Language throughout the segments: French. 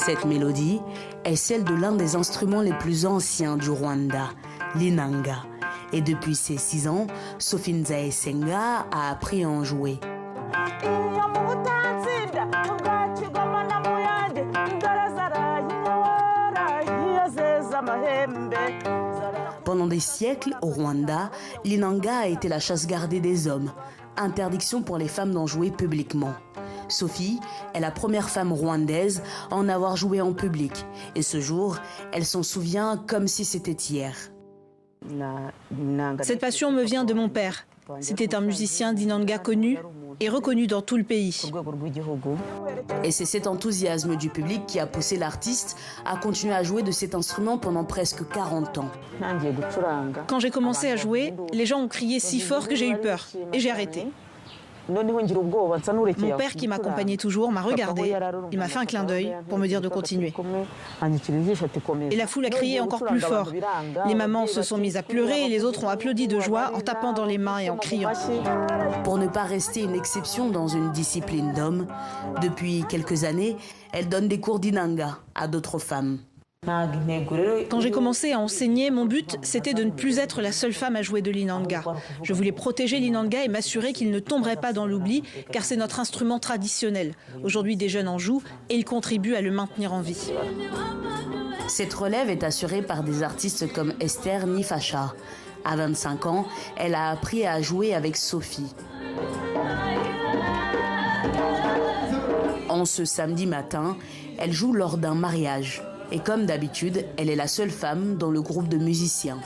Cette mélodie est celle de l'un des instruments les plus anciens du Rwanda, l'inanga. Et depuis ses 6 ans, Sophie Nzaesenga a appris à en jouer. Pendant des siècles, au Rwanda, l'inanga a été la chasse gardée des hommes. Interdiction pour les femmes d'en jouer publiquement. Sophie est la première femme rwandaise à en avoir joué en public. Et ce jour, elle s'en souvient comme si c'était hier. Cette passion me vient de mon père. C'était un musicien d'inanga connu et reconnu dans tout le pays. Et c'est cet enthousiasme du public qui a poussé l'artiste à continuer à jouer de cet instrument pendant presque 40 ans. Quand j'ai commencé à jouer, les gens ont crié si fort que j'ai eu peur et j'ai arrêté. Mon père, qui m'accompagnait toujours, m'a regardé. Il m'a fait un clin d'œil pour me dire de continuer. Et la foule a crié encore plus fort. Les mamans se sont mises à pleurer et les autres ont applaudi de joie en tapant dans les mains et en criant. Pour ne pas rester une exception dans une discipline d'hommes, depuis quelques années, elle donne des cours d'inanga à d'autres femmes. Quand j'ai commencé à enseigner, mon but, c'était de ne plus être la seule femme à jouer de l'inanga. Je voulais protéger l'inanga et m'assurer qu'il ne tomberait pas dans l'oubli, car c'est notre instrument traditionnel. Aujourd'hui, des jeunes en jouent et ils contribuent à le maintenir en vie. Cette relève est assurée par des artistes comme Esther Nifacha. À 25 ans, elle a appris à jouer avec Sophie. En ce samedi matin, elle joue lors d'un mariage. Et comme d'habitude, elle est la seule femme dans le groupe de musiciens.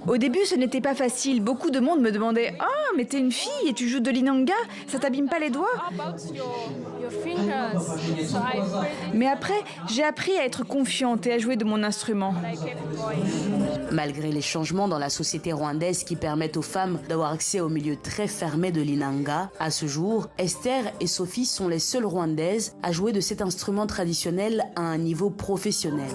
Au début, ce n'était pas facile. Beaucoup de monde me demandait « Ah, mais t'es une fille et tu joues de l'inanga, ça t'abîme pas les doigts ?» Mais après, j'ai appris à être confiante et à jouer de mon instrument. Malgré les changements dans la société rwandaise qui permettent aux femmes d'avoir accès au milieu très fermé de l'inanga, à ce jour, Esther et Sophie sont les seules rwandaises à jouer de cet instrument traditionnel à un niveau professionnel.